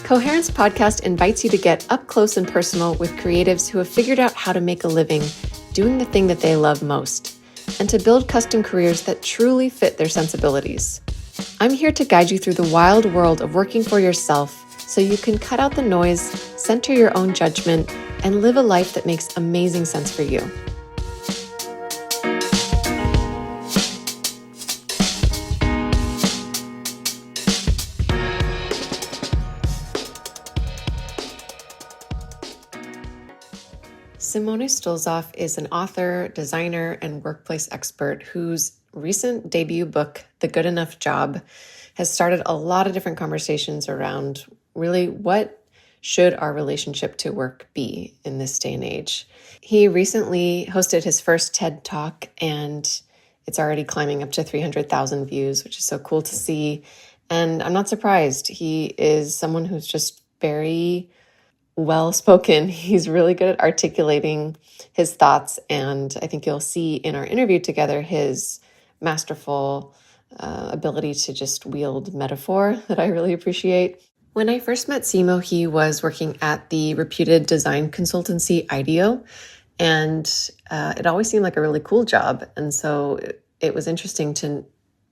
Coherence Podcast invites you to get up close and personal with creatives who have figured out how to make a living doing the thing that they love most, and to build custom careers that truly fit their sensibilities. I'm here to guide you through the wild world of working for yourself so you can cut out the noise, center your own judgment, and live a life that makes amazing sense for you. Simone Stolzoff is an author, designer, and workplace expert whose recent debut book, The Good Enough Job, has started a lot of different conversations around really what should our relationship to work be in this day and age. He recently hosted his first TED Talk, and it's already climbing up to 300,000 views, which is so cool to see. And I'm not surprised. He is someone who's just very well-spoken. He's really good at articulating his thoughts, and I think you'll see in our interview together his masterful ability to just wield metaphor that I really appreciate. When I first met Simo, he was working at the reputed design consultancy IDEO, and it always seemed like a really cool job. And so it was interesting to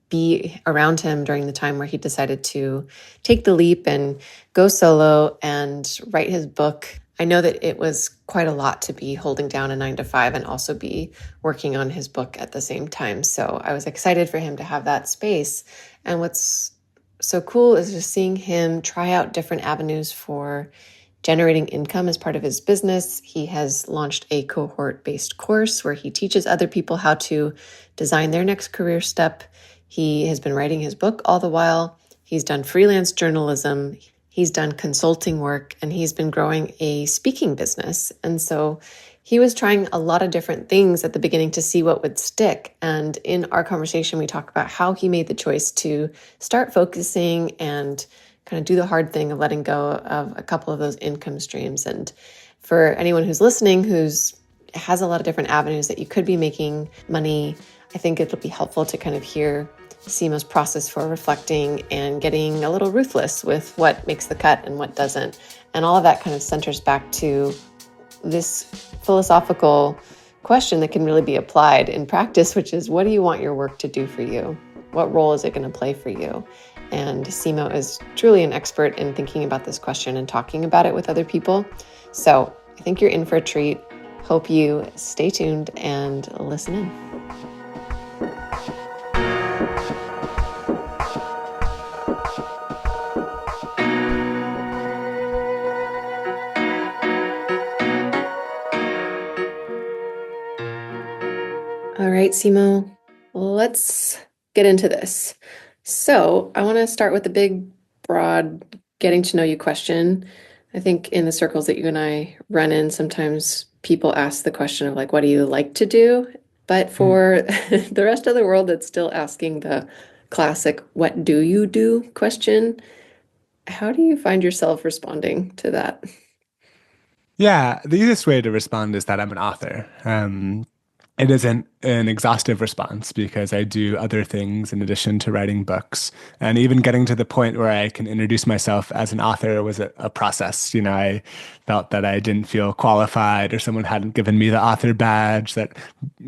be around him during the time where he decided to take the leap and go solo and write his book. I know that it was quite a lot to be holding down a 9-to-5 and also be working on his book at the same time. So I was excited for him to have that space. And what's so cool is just seeing him try out different avenues for generating income as part of his business. He has launched a cohort-based course where he teaches other people how to design their next career step. He has been writing his book all the while. He's done freelance journalism. He's done consulting work, and he's been growing a speaking business. And so he was trying a lot of different things at the beginning to see what would stick. And in our conversation, we talk about how he made the choice to start focusing and kind of do the hard thing of letting go of a couple of those income streams. And for anyone who's listening, has a lot of different avenues that you could be making money, I think it'll be helpful to kind of hear Simo's process for reflecting and getting a little ruthless with what makes the cut and what doesn't. And all of that kind of centers back to this philosophical question that can really be applied in practice, which is, what do you want your work to do for you? What role is it going to play for you? And Simo is truly an expert in thinking about this question and talking about it with other people. So I think you're in for a treat. Hope you stay tuned and listen in. All right, Simo, let's get into this. So I want to start with the big, broad, getting to know you question. I think in the circles that you and I run in, sometimes people ask the question of like, what do you like to do? But for the rest of the world that's still asking the classic, what do you do question, how do you find yourself responding to that? Yeah, the easiest way to respond is that I'm an author. It isn't an exhaustive response because I do other things in addition to writing books. And even getting to the point where I can introduce myself as an author was a process. You know, I felt that I didn't feel qualified or someone hadn't given me the author badge that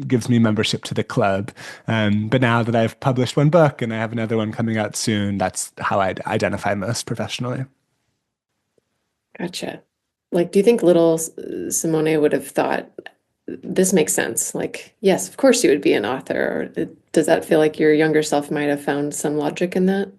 gives me membership to the club. But now that I've published one book and I have another one coming out soon, that's how I identify most professionally. Gotcha. Like, do you think little Simone would have thought, this makes sense? Like, yes, of course you would be an author. Or does that feel like your younger self might have found some logic in that?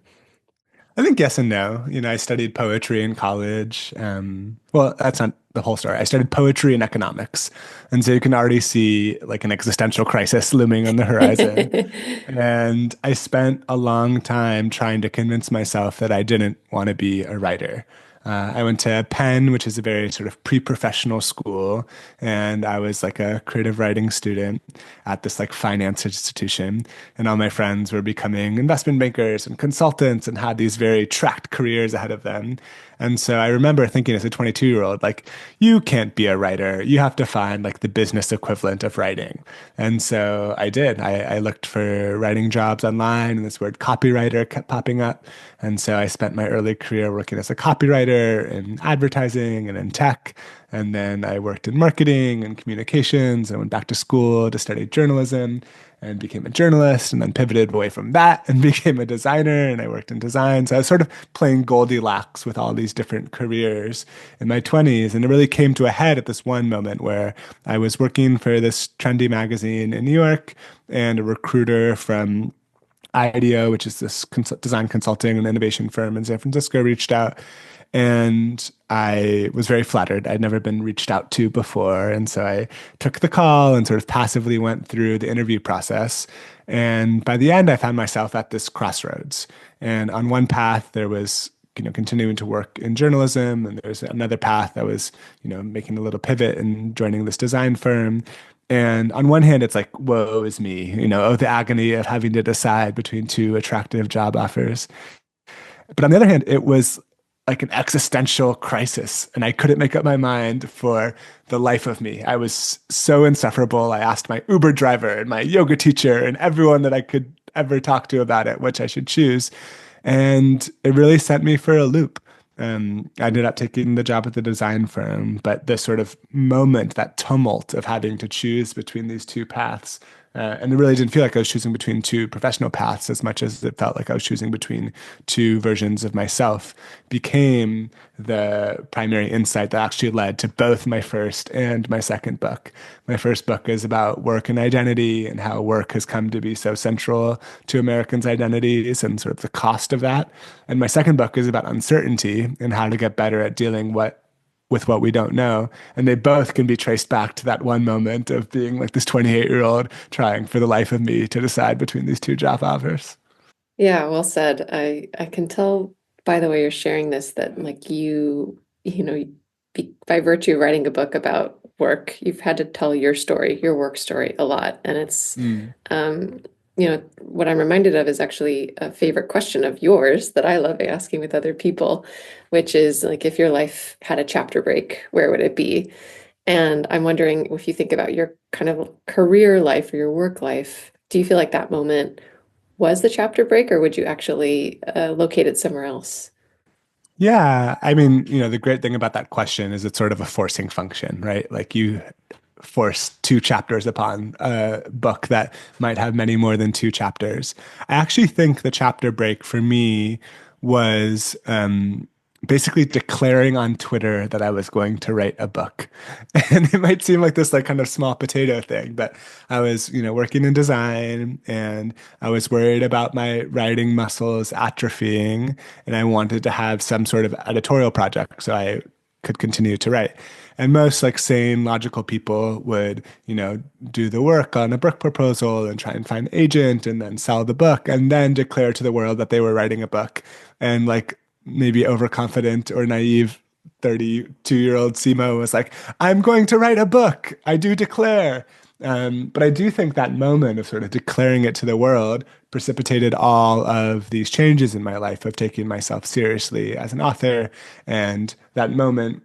I think yes and no. You know, I studied poetry in college. Well, that's not the whole story. I studied poetry and economics. And so you can already see like an existential crisis looming on the horizon. And I spent a long time trying to convince myself that I didn't want to be a writer. I went to Penn, which is a very sort of pre-professional school, and I was like a creative writing student at this like finance institution. And all my friends were becoming investment bankers and consultants and had these very tracked careers ahead of them. And so I remember thinking as a 22-year-old, like, you can't be a writer. You have to find like the business equivalent of writing. And so I did. I looked for writing jobs online, and this word copywriter kept popping up. And so I spent my early career working as a copywriter in advertising and in tech. And then I worked in marketing and communications. I went back to school to study journalism and became a journalist, and then pivoted away from that and became a designer. And I worked in design. So I was sort of playing Goldilocks with all these different careers in my 20s. And it really came to a head at this one moment where I was working for this trendy magazine in New York, and a recruiter from IDEO, which is this design consulting and innovation firm in San Francisco, reached out. And I was very flattered. I'd never been reached out to before. And so I took the call and sort of passively went through the interview process. And by the end, I found myself at this crossroads. And on one path, there was continuing to work in journalism, and there's another path that was, making a little pivot and joining this design firm. And on one hand, it's like, woe is me, oh, the agony of having to decide between two attractive job offers. But on the other hand, it was like an existential crisis, and I couldn't make up my mind for the life of me. I was so insufferable. I asked my Uber driver and my yoga teacher and everyone that I could ever talk to about it, which I should choose. And it really sent me for a loop. I ended up taking the job at the design firm, but the sort of moment, that tumult of having to choose between these two paths, and it really didn't feel like I was choosing between two professional paths as much as it felt like I was choosing between two versions of myself, became the primary insight that actually led to both my first and my second book. My first book is about work and identity, and how work has come to be so central to Americans' identities and sort of the cost of that. And my second book is about uncertainty and how to get better at dealing with what we don't know. And they both can be traced back to that one moment of being like this 28-year-old trying for the life of me to decide between these two job offers. Yeah, well said. I can tell by the way you're sharing this that like by virtue of writing a book about work, you've had to tell your story, your work story a lot. And it's Mm. what I'm reminded of is actually a favorite question of yours that I love asking with other people, which is like, if your life had a chapter break, where would it be? And I'm wondering if you think about your kind of career life or your work life, do you feel like that moment was the chapter break, or would you actually locate it somewhere else? Yeah, I mean, the great thing about that question is it's sort of a forcing function, right? Like, you force two chapters upon a book that might have many more than two chapters. I actually think the chapter break for me was basically declaring on Twitter that I was going to write a book. And it might seem like this like kind of small potato thing, but I was, working in design, and I was worried about my writing muscles atrophying, and I wanted to have some sort of editorial project so I could continue to write. And most like sane, logical people would, do the work on a book proposal and try and find an agent and then sell the book and then declare to the world that they were writing a book. And like maybe overconfident or naive 32-year-old Simo was like, I'm going to write a book. I do declare. But I do think that moment of sort of declaring it to the world precipitated all of these changes in my life of taking myself seriously as an author. And that moment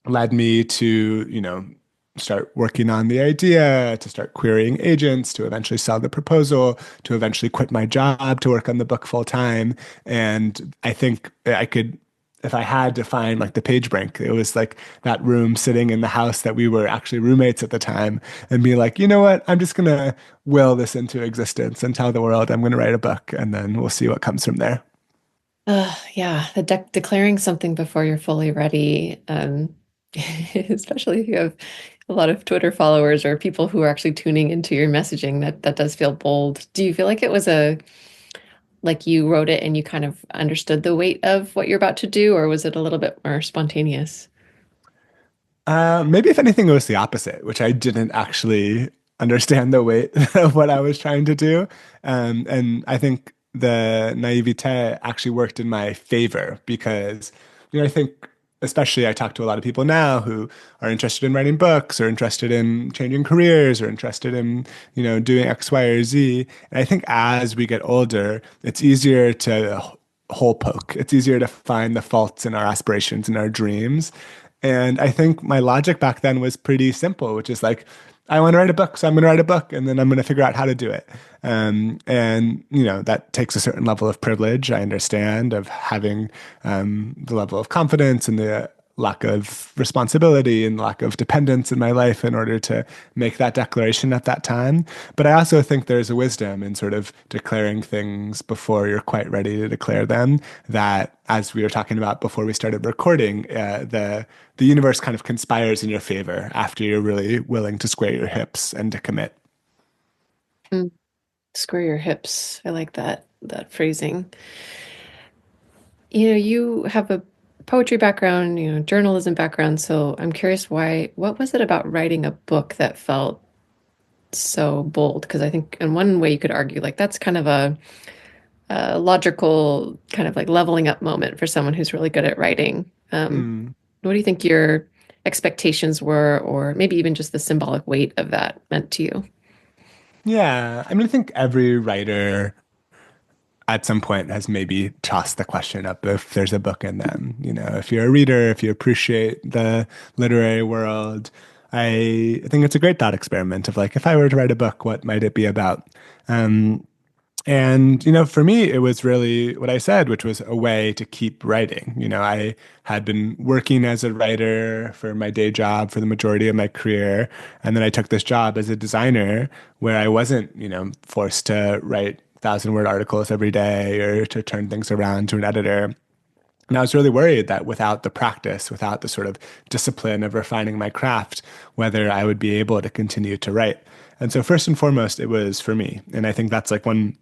led me to, start working on the idea, to start querying agents, to eventually sell the proposal, to eventually quit my job to work on the book full time. And I think I could, if I had to find like the page break, it was like that room sitting in the house that we were actually roommates at the time, and be like, you know what, I'm just going to will this into existence and tell the world I'm going to write a book, and then we'll see what comes from there. Yeah, the declaring something before you're fully ready, especially if you have a lot of Twitter followers or people who are actually tuning into your messaging, that does feel bold. Do you feel like it was like you wrote it and you kind of understood the weight of what you're about to do, or was it a little bit more spontaneous? Maybe if anything, it was the opposite, which I didn't actually understand the weight of what I was trying to do. And I think the naivete actually worked in my favor because, I think, especially I talk to a lot of people now who are interested in writing books or interested in changing careers or interested in, doing X, Y, or Z. And I think as we get older, it's easier to hole poke. It's easier to find the faults in our aspirations and our dreams. And I think my logic back then was pretty simple, which is like, I want to write a book, so I'm going to write a book, and then I'm going to figure out how to do it. And that takes a certain level of privilege. I understand of having the level of confidence and the lack of responsibility and lack of dependence in my life in order to make that declaration at that time. But I also think there's a wisdom in sort of declaring things before you're quite ready to declare them. That, as we were talking about before we started recording, the universe kind of conspires in your favor after you're really willing to square your hips and to commit. Mm, square your hips. I like that phrasing. You have a poetry background, journalism background, so I'm curious what was it about writing a book that felt so bold? Because I think in one way you could argue like that's kind of a logical kind of like leveling up moment for someone who's really good at writing. Mm. What do you think your expectations were, or maybe even just the symbolic weight of that meant to you? Yeah, I mean, I think every writer at some point has maybe tossed the question up if there's a book in them. If you're a reader, if you appreciate the literary world, I think it's a great thought experiment of like, if I were to write a book, what might it be about? Um, and for me, it was really what I said, which was a way to keep writing. I had been working as a writer for my day job for the majority of my career. And then I took this job as a designer where I wasn't, forced to write 1,000-word articles every day or to turn things around to an editor. And I was really worried that without the practice, without the sort of discipline of refining my craft, whether I would be able to continue to write. And so, first and foremost, it was for me. And I think that's like one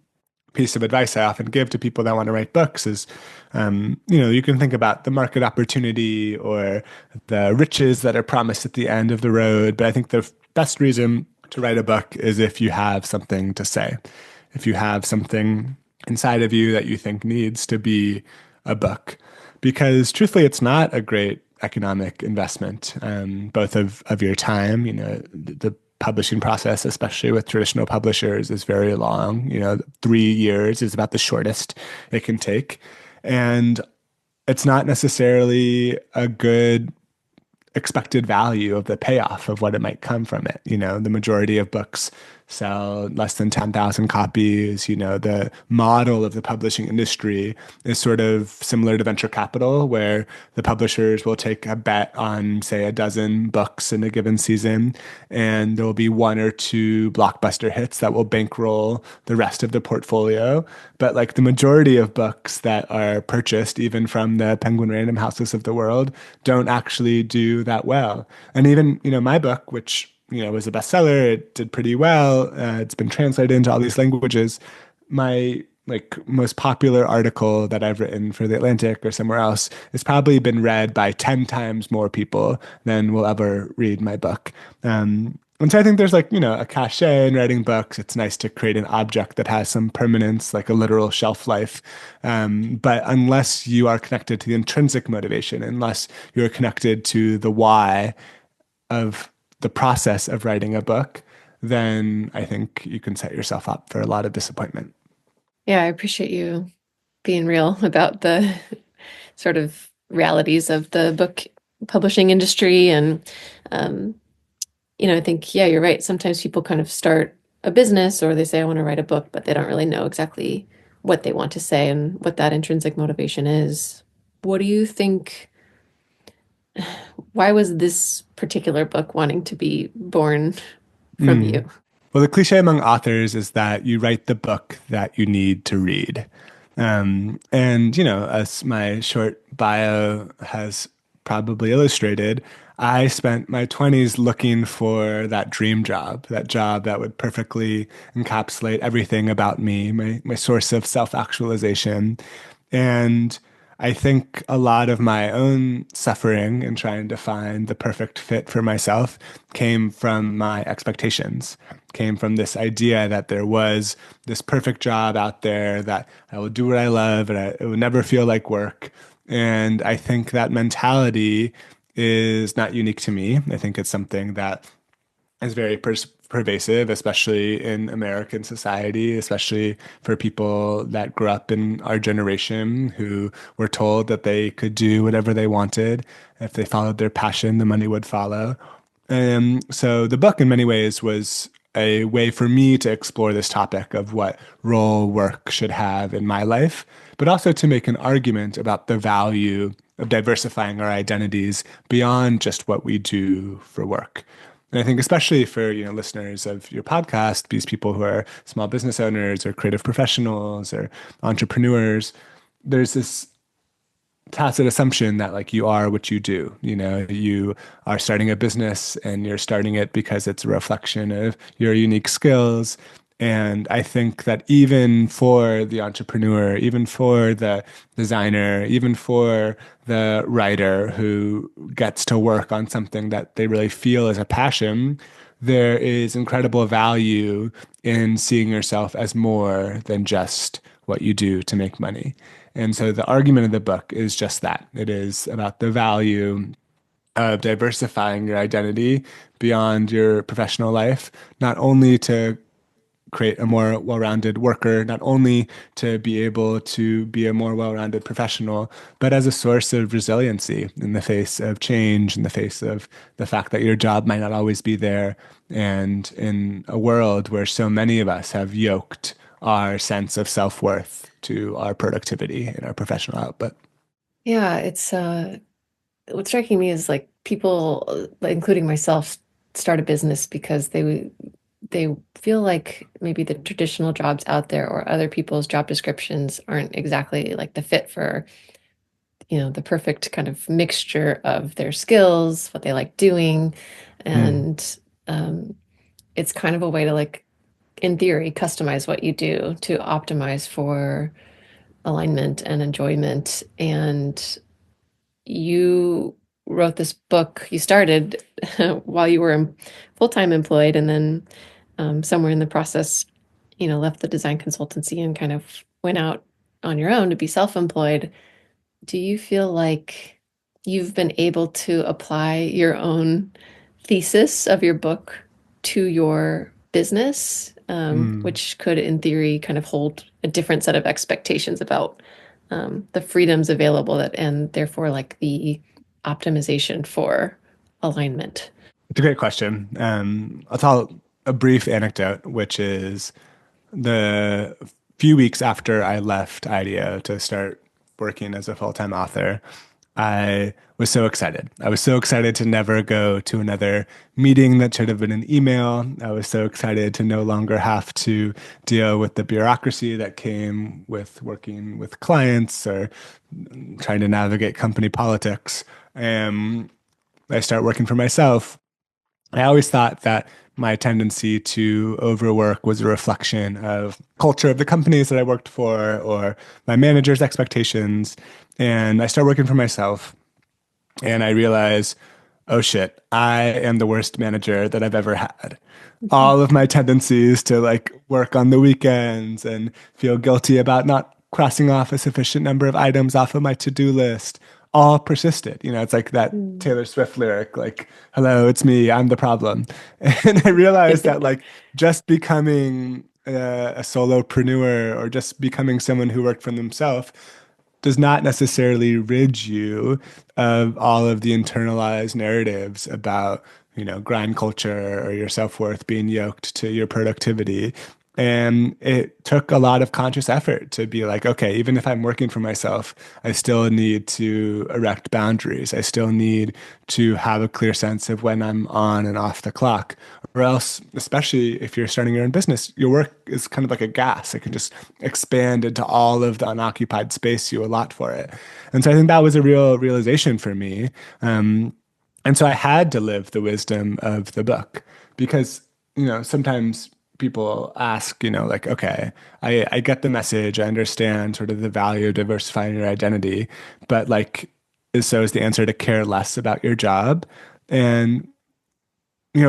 piece of advice I often give to people that want to write books is, you can think about the market opportunity or the riches that are promised at the end of the road. But I think the best reason to write a book is if you have something to say, if you have something inside of you that you think needs to be a book. Because truthfully, it's not a great economic investment, both of your time, the publishing process, especially with traditional publishers, is very long. 3 years is about the shortest it can take. And it's not necessarily a good expected value of the payoff of what it might come from it. The majority of books sell less than 10,000 copies. The model of the publishing industry is sort of similar to venture capital, where the publishers will take a bet on, say, a dozen books in a given season, and there will be one or two blockbuster hits that will bankroll the rest of the portfolio. But like the majority of books that are purchased, even from the Penguin Random Houses of the world, don't actually do that well. And even, my book, which was a bestseller. It did pretty well. It's been translated into all these languages. My like most popular article that I've written for The Atlantic or somewhere else has probably been read by 10 times more people than will ever read my book. And so I think there's like, a cachet in writing books. It's nice to create an object that has some permanence, like a literal shelf life. But unless you are connected to the intrinsic motivation, unless you're connected to the why of the process of writing a book, then I think you can set yourself up for a lot of disappointment. Yeah, I appreciate you being real about the sort of realities of the book publishing industry. And, um, I think, yeah, you're right. Sometimes people kind of start a business or they say, I want to write a book, but they don't really know exactly what they want to say and what that intrinsic motivation is. What do you think? Why was this particular book wanting to be born from Mm. you? Well, the cliche among authors is that you write the book that you need to read. And, as my short bio has probably illustrated, I spent my 20s looking for that dream job, that job that would perfectly encapsulate everything about me, my source of self-actualization. And I think a lot of my own suffering in trying to find the perfect fit for myself came from my expectations, came from this idea that there was this perfect job out there that I will do what I love and it will never feel like work. And I think that mentality is not unique to me. I think it's something that is very pervasive, especially in American society, especially for people that grew up in our generation who were told that they could do whatever they wanted. If they followed their passion, the money would follow. So the book, in many ways, was a way for me to explore this topic of what role work should have in my life, but also to make an argument about the value of diversifying our identities beyond just what we do for work. And I think especially for, listeners of your podcast, these people who are small business owners or creative professionals or entrepreneurs, there's this tacit assumption that like you are what you do. You are starting a business and you're starting it because it's a reflection of your unique skills. And I think that even for the entrepreneur, even for the designer, even for the writer who gets to work on something that they really feel is a passion, there is incredible value in seeing yourself as more than just what you do to make money. And so the argument of the book is just that. It is about the value of diversifying your identity beyond your professional life, not only to create a more well-rounded worker, not only to be able to be a more well-rounded professional, but as a source of resiliency in the face of change, in the face of the fact that your job might not always be there, and in a world where so many of us have yoked our sense of self-worth to our productivity and our professional output. Yeah, it's what's striking me is like people, including myself, start a business because they feel like maybe the traditional jobs out there or other people's job descriptions aren't exactly like the fit for, the perfect kind of mixture of their skills, what they like doing. Mm. And it's kind of a way to like, in theory, customize what you do to optimize for alignment and enjoyment. And you wrote this book, you started while you were full-time employed, and then somewhere in the process, left the design consultancy and kind of went out on your own to be self-employed. Do you feel like you've been able to apply your own thesis of your book to your business, Mm. which could, in theory, kind of hold a different set of expectations about the freedoms available that, and therefore, like the optimization for alignment? It's a great question. I'll tell a brief anecdote, which is the few weeks after I left IDEO to start working as a full-time author, I was so excited. I was so excited to never go to another meeting that should have been an email. I was so excited to no longer have to deal with the bureaucracy that came with working with clients or trying to navigate company politics. And I start working for myself. I always thought that my tendency to overwork was a reflection of culture of the companies that I worked for or my manager's expectations. And I started working for myself and I realized, oh shit, I am the worst manager that I've ever had. All of my tendencies to like work on the weekends and feel guilty about not crossing off a sufficient number of items off of my to-do list all persisted. It's like that Mm. Taylor Swift lyric, like, hello, it's me, I'm the problem. And I realized that like just becoming a solopreneur or just becoming someone who worked for themselves does not necessarily rid you of all of the internalized narratives about, grind culture or your self-worth being yoked to your productivity. And it took a lot of conscious effort to be like, okay, even if I'm working for myself, I still need to erect boundaries. I still need to have a clear sense of when I'm on and off the clock. Or else, especially if you're starting your own business, your work is kind of like a gas. It can just expand into all of the unoccupied space you allot for it. And so I think that was a real realization for me. And so I had to live the wisdom of the book because, sometimes people ask, like, okay, I get the message, I understand sort of the value of diversifying your identity, but like, is the answer to care less about your job? And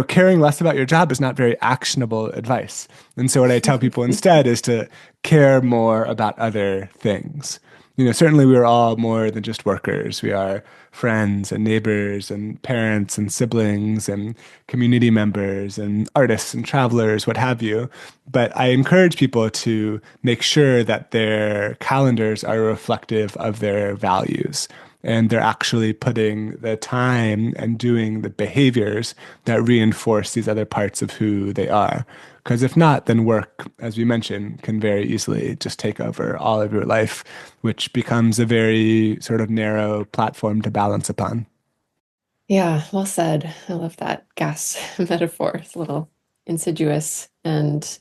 caring less about your job is not very actionable advice. And so what I tell people instead is to care more about other things. Certainly we are all more than just workers. We are friends and neighbors and parents and siblings and community members and artists and travelers, what have you. But I encourage people to make sure that their calendars are reflective of their values and they're actually putting the time and doing the behaviors that reinforce these other parts of who they are. Because if not, then work, as we mentioned, can very easily just take over all of your life, which becomes a very sort of narrow platform to balance upon. Yeah, well said. I love that gas metaphor. It's a little insidious. And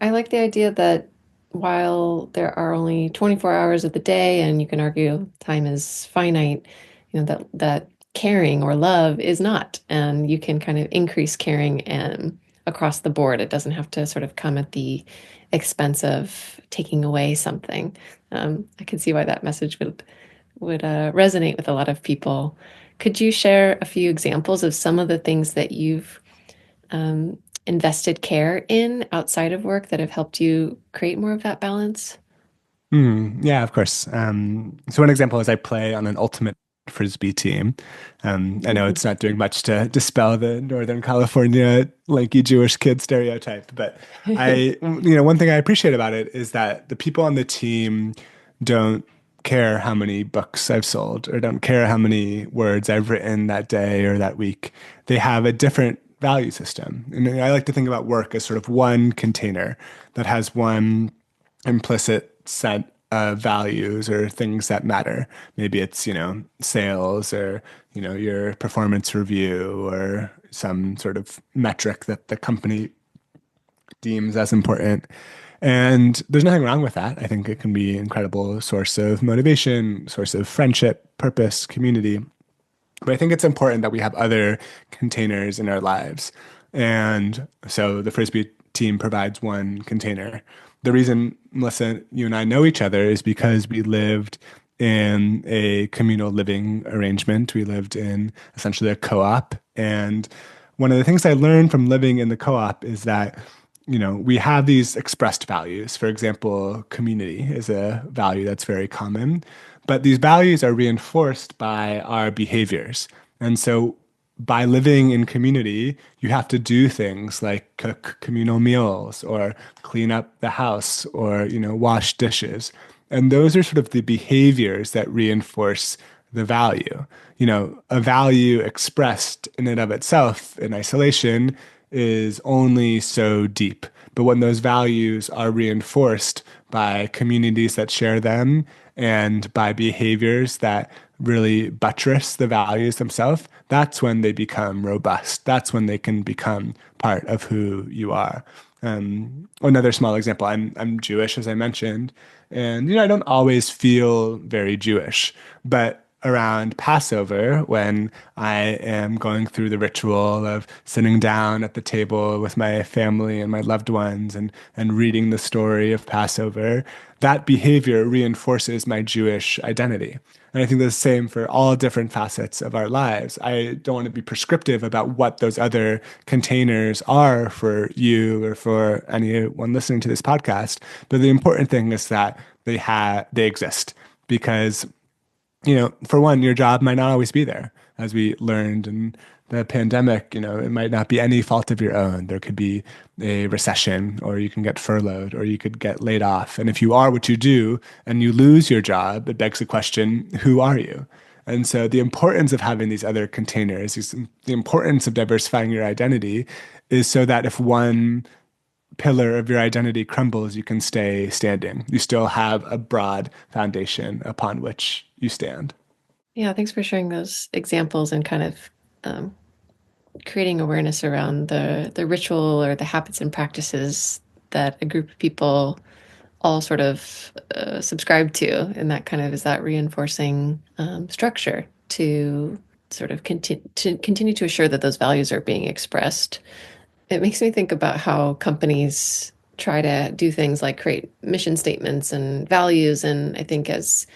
I like the idea that while there are only 24 hours of the day and you can argue time is finite, that caring or love is not. And you can kind of increase caring and across the board. It doesn't have to sort of come at the expense of taking away something. I can see why that message would resonate with a lot of people. Could you share a few examples of some of the things that you've um, invested care in outside of work that have helped you create more of that balance? Yeah, of course. So one example is I play on an ultimate frisbee team. I know it's not doing much to dispel the Northern California lanky Jewish kid stereotype, but one thing I appreciate about it is that the people on the team don't care how many books I've sold or don't care how many words I've written that day or that week. They have a different value system. And I like to think about work as sort of one container that has one implicit set of values or things that matter. Maybe it's, sales or, your performance review or some sort of metric that the company deems as important. And there's nothing wrong with that. I think it can be an incredible source of motivation, source of friendship, purpose, community. But I think it's important that we have other containers in our lives. And so the Frisbee team provides one container. The reason, Melissa, you and I know each other is because we lived in a communal living arrangement. We lived in essentially a co-op. And one of the things I learned from living in the co-op is that we have these expressed values. For example, community is a value that's very common, but these values are reinforced by our behaviors. And so by living in community, you have to do things like cook communal meals or clean up the house or, wash dishes. And those are sort of the behaviors that reinforce the value. A value expressed in and of itself in isolation is only so deep. But when those values are reinforced by communities that share them and by behaviors that really buttress the values themselves, that's when they become robust. That's when they can become part of who you are. Another small example, I'm Jewish, as I mentioned, and I don't always feel very Jewish, but around Passover, when I am going through the ritual of sitting down at the table with my family and my loved ones and reading the story of Passover, that behavior reinforces my Jewish identity. And I think the same for all different facets of our lives. I don't want to be prescriptive about what those other containers are for you or for anyone listening to this podcast, but the important thing is that they exist because for one, your job might not always be there. As we learned in the pandemic, it might not be any fault of your own. There could be a recession, or you can get furloughed, or you could get laid off. And if you are what you do and you lose your job, it begs the question, who are you? And so the importance of having these other containers, the importance of diversifying your identity is so that if one pillar of your identity crumbles, you can stay standing. You still have a broad foundation upon which you stand. Yeah, thanks for sharing those examples and kind of um, creating awareness around the ritual or the habits and practices that a group of people all sort of subscribe to, and that kind of is that reinforcing structure to sort of continue to assure that those values are being expressed. It makes me think about how companies try to do things like create mission statements and values, and I think as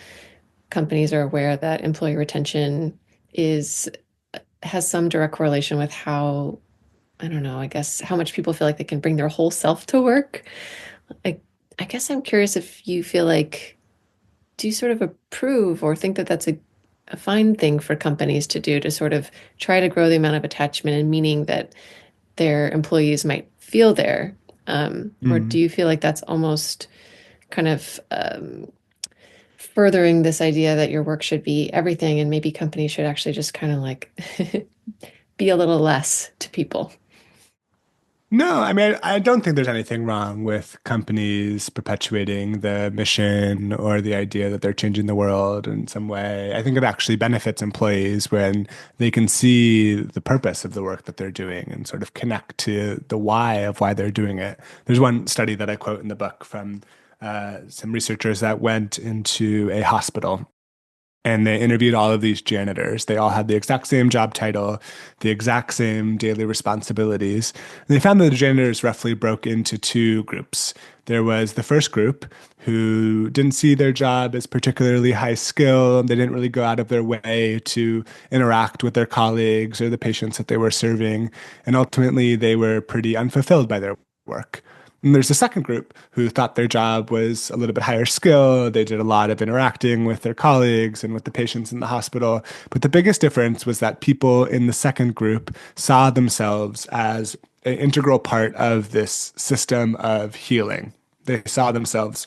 companies are aware that employee retention is has some direct correlation with how, I don't know, I guess how much people feel like they can bring their whole self to work. I, I guess I'm curious if you feel like do you sort of approve or think that that's a fine thing for companies to do to sort of try to grow the amount of attachment and meaning that their employees might feel there? Or do Mm. you feel like that's almost kind of furthering this idea that your work should be everything and maybe companies should actually just kind of like be a little less to people? No, I mean, I don't think there's anything wrong with companies perpetuating the mission or the idea that they're changing the world in some way. I think it actually benefits employees when they can see the purpose of the work that they're doing and sort of connect to the why of why they're doing it. There's one study that I quote in the book from some researchers that went into a hospital and they interviewed all of these janitors. They all had the exact same job title, the exact same daily responsibilities. And they found that the janitors roughly broke into two groups. There was the first group who didn't see their job as particularly high skill. They didn't really go out of their way to interact with their colleagues or the patients that they were serving. And ultimately, they were pretty unfulfilled by their work. And there's a second group who thought their job was a little bit higher skill. They did a lot of interacting with their colleagues and with the patients in the hospital. But the biggest difference was that people in the second group saw themselves as an integral part of this system of healing. They saw themselves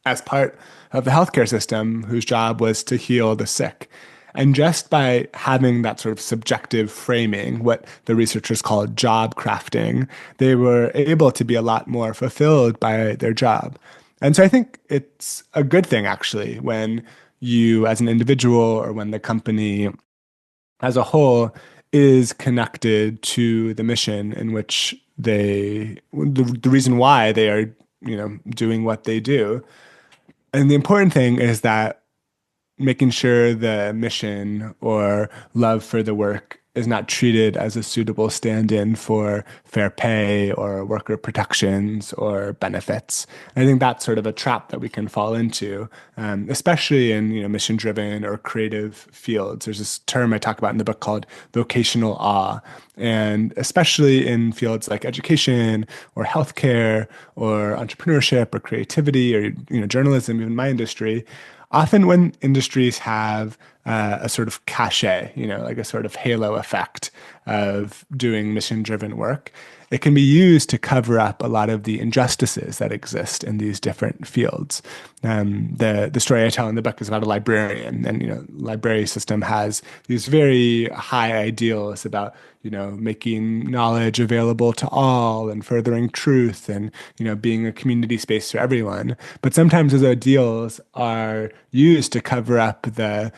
as part of the healthcare system whose job was to heal the sick. And just by having that sort of subjective framing, what the researchers call job crafting, they were able to be a lot more fulfilled by their job. And so I think it's a good thing, actually, when you, as an individual, or when the company as a whole is connected to the mission in which the reason why they are, doing what they do. And the important thing is that making sure the mission or love for the work is not treated as a suitable stand-in for fair pay or worker protections or benefits. I think that's sort of a trap that we can fall into, especially in mission-driven or creative fields. There's this term I talk about in the book called vocational awe, and especially in fields like education or healthcare or entrepreneurship or creativity or journalism, even my industry. Often when industries have a sort of cachet, like a sort of halo effect of doing mission-driven work, it can be used to cover up a lot of the injustices that exist in these different fields. The story I tell in the book is about a librarian, and library system has these very high ideals about making knowledge available to all and furthering truth and being a community space for everyone. But sometimes those ideals are used to cover up the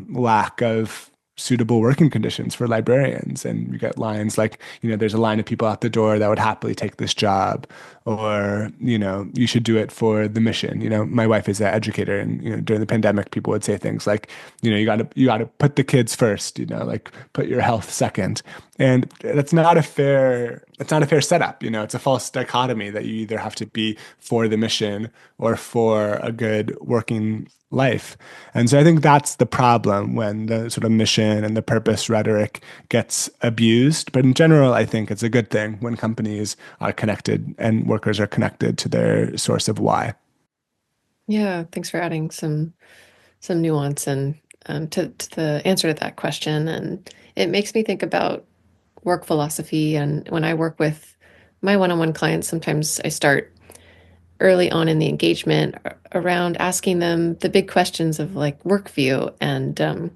lack of suitable working conditions for librarians. And you get lines like, there's a line of people out the door that would happily take this job, or, you should do it for the mission. My wife is an educator, and, during the pandemic, people would say things like, you gotta put the kids first, like put your health second. And that's not a fair setup. It's a false dichotomy that you either have to be for the mission or for a good working life. And so I think that's the problem when the sort of mission and the purpose rhetoric gets abused. But in general, I think it's a good thing when companies are connected and workers are connected to their source of why. Yeah, thanks for adding some nuance and to the answer to that question. And it makes me think about work philosophy. And when I work with my one-on-one clients, sometimes I start early on in the engagement around asking them the big questions of like work view and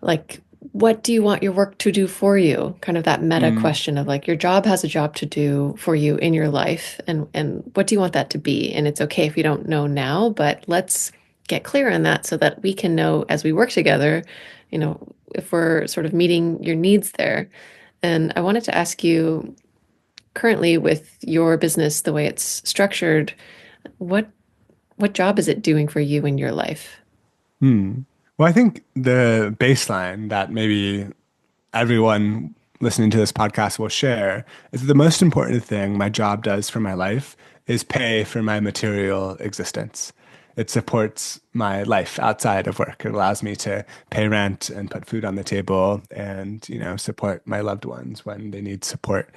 like what do you want your work to do for you? Kind of that meta Mm, question of like your job has a job to do for you in your life and what do you want that to be? And it's okay if you don't know now, but let's get clear on that so that we can know as we work together, if we're sort of meeting your needs there. And I wanted to ask you currently with your business, the way it's structured, what what job is it doing for you in your life? hmm. Well, I think the baseline that maybe everyone listening to this podcast will share is that the most important thing my job does for my life is pay for my material existence. it supports my life outside of work. It allows me to pay rent and put food on the table and, support my loved ones when they need support.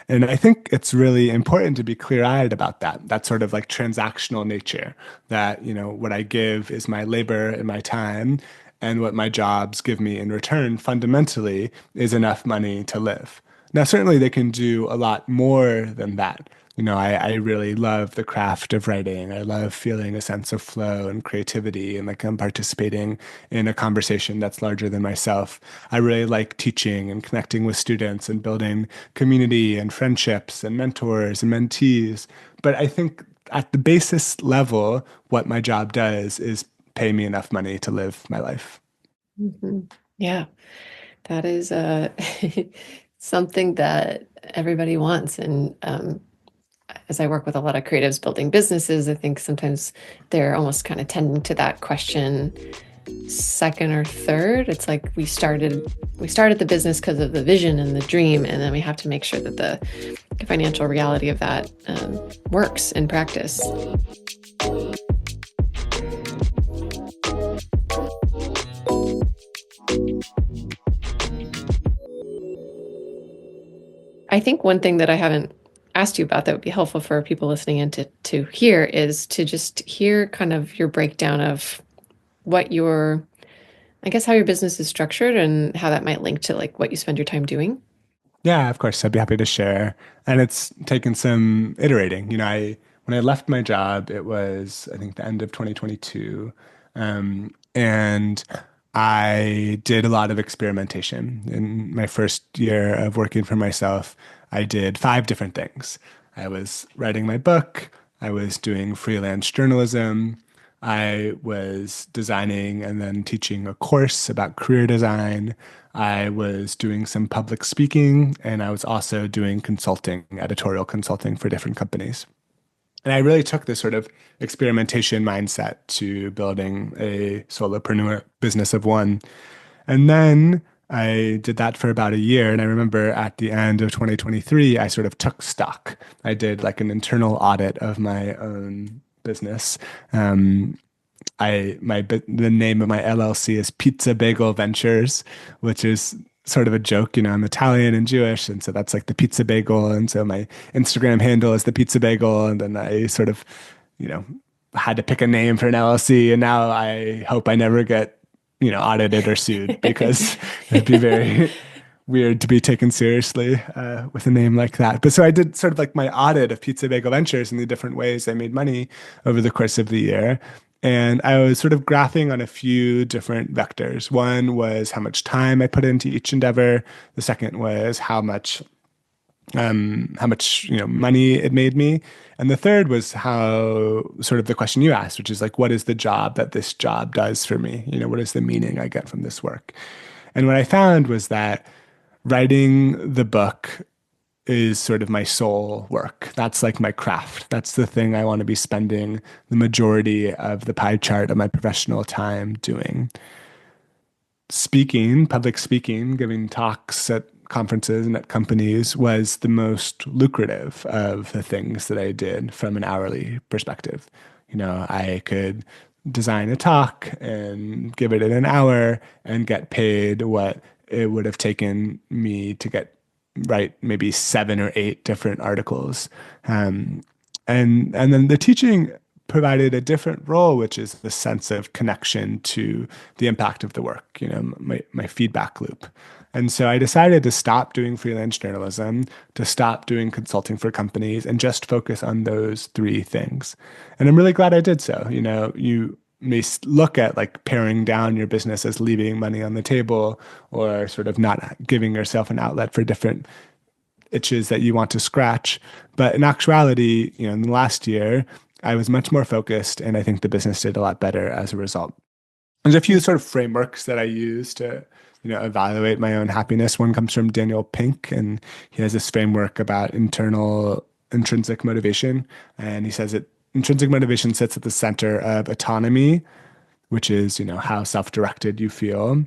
And I think it's really important to be clear-eyed about that. That sort of like transactional nature that, what I give is my labor and my time, and what my jobs give me in return fundamentally is enough money to live. Now, certainly they can do a lot more than that. I really love the craft of writing. I love feeling a sense of flow and creativity and like I'm participating in a conversation that's larger than myself. I really like teaching and connecting with students and building community and friendships and mentors and mentees. But I think at the basis level, what my job does is pay me enough money to live my life. Yeah, that is something that everybody wants. And as I work with a lot of creatives building businesses, I think sometimes they're almost kind of tending to that question second or third. It's like we started the business because of the vision and the dream, and then we have to make sure that the financial reality of that works in practice. I think one thing that I haven't asked you about that would be helpful for people listening in to hear is to just hear kind of your breakdown of what I guess how your business is structured and how that might link to like what you spend your time doing. Yeah, of course, I'd be happy to share. And it's taken some iterating. When I left my job, it was I think the end of 2022, and I did a lot of experimentation. In my first year of working for myself, I did 5 different things. I was writing my book. I was doing freelance journalism. I was designing and then teaching a course about career design. I was doing some public speaking, and I was also doing consulting, editorial consulting for different companies. And I really took this sort of experimentation mindset to building a solopreneur business of one. And then I did that for about a year. And I remember at the end of 2023, I sort of took stock. I did like an internal audit of my own business. The name of my LLC is Pizza Bagel Ventures, which is sort of a joke. I'm Italian and Jewish, and so that's like the pizza bagel. And so my Instagram handle is the pizza bagel. And then I sort of, you know, had to pick a name for an LLC. And now I hope I never get, audited or sued because it'd be very weird to be taken seriously with a name like that. But so I did sort of like my audit of Pizza Bagel Ventures and the different ways I made money over the course of the year. And I was sort of graphing on a few different vectors. One was how much time I put into each endeavor. The second was how much money it made me, and the third was how sort of the question you asked, which is like, what is the job that this job does for me? What is the meaning I get from this work? And what I found was that writing the book is sort of my soul work. That's like my craft. That's the thing I want to be spending the majority of the pie chart of my professional time doing. Public speaking, giving talks at conferences and at companies was the most lucrative of the things that I did from an hourly perspective. I could design a talk and give it in an hour and get paid what it would have taken me to write maybe 7 or 8 different articles. And then the teaching provided a different role, which is the sense of connection to the impact of the work, my feedback loop. And so I decided to stop doing freelance journalism, to stop doing consulting for companies, and just focus on those 3 things. And I'm really glad I did so. You may look at like paring down your business as leaving money on the table or sort of not giving yourself an outlet for different itches that you want to scratch. But in actuality, in the last year, I was much more focused, and I think the business did a lot better as a result. There's a few sort of frameworks that I use to, evaluate my own happiness. One comes from Daniel Pink, and he has this framework about intrinsic motivation. And he says that intrinsic motivation sits at the center of autonomy, which is, how self-directed you feel.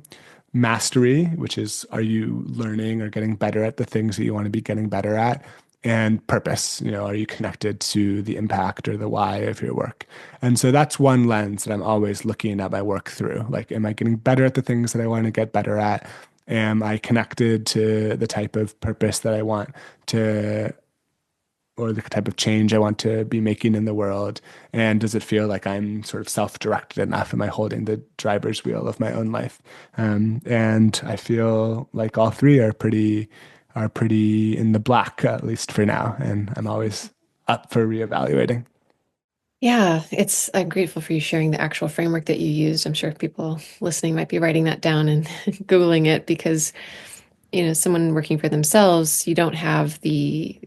Mastery, which is, are you learning or getting better at the things that you want to be getting better at? and purpose. Are you connected to the impact or the why of your work? And so that's one lens that I'm always looking at my work through. Like, am I getting better at the things that I want to get better at? Am I connected to the type of purpose that I want to, or the type of change I want to be making in the world? And does it feel like I'm sort of self-directed enough? Am I holding the driver's wheel of my own life? And I feel like all three are pretty in the black, at least for now. And I'm always up for reevaluating. Yeah, I'm grateful for you sharing the actual framework that you used. I'm sure people listening might be writing that down and Googling it because, someone working for themselves, you don't have the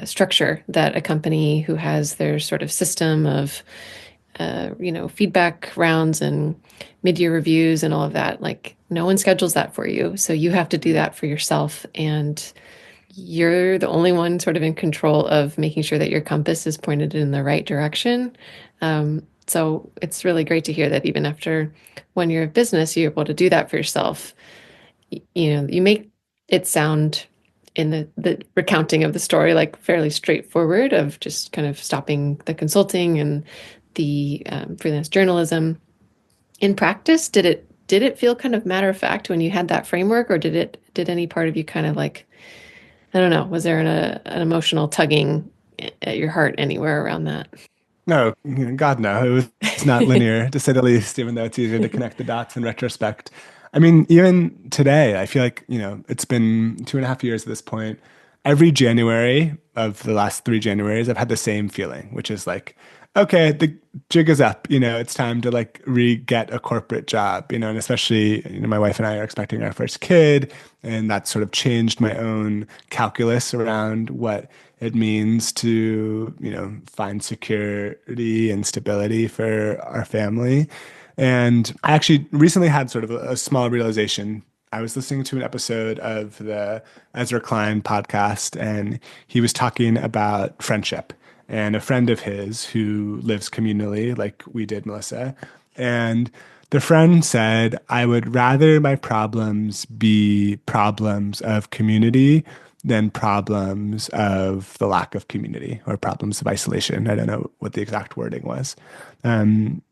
structure that a company who has their sort of system of, feedback rounds and mid-year reviews and all of that. Like, no one schedules that for you. So you have to do that for yourself. And you're the only one sort of in control of making sure that your compass is pointed in the right direction. So it's really great to hear that even after 1 year of business, you're able to do that for yourself. You make it sound in the recounting of the story like fairly straightforward of just kind of stopping the consulting and the freelance journalism. In practice, did it feel kind of matter of fact when you had that framework, or did any part of you kind of like, I don't know, was there an emotional tugging at your heart anywhere around that? No, God, no. It's not linear, to say the least, even though it's easier to connect the dots in retrospect. I mean, even today, I feel like, it's been 2.5 years at this point. Every January of the last 3 Januaries, I've had the same feeling, which is like, okay, the jig is up. It's time to like re-get a corporate job, and especially, my wife and I are expecting our first kid, and that sort of changed my own calculus around what it means to, find security and stability for our family. And I actually recently had sort of a small realization. I was listening to an episode of the Ezra Klein podcast, and he was talking about friendship and a friend of his who lives communally, like we did, Melissa. And the friend said, I would rather my problems be problems of community than problems of the lack of community or problems of isolation. I don't know what the exact wording was. Um,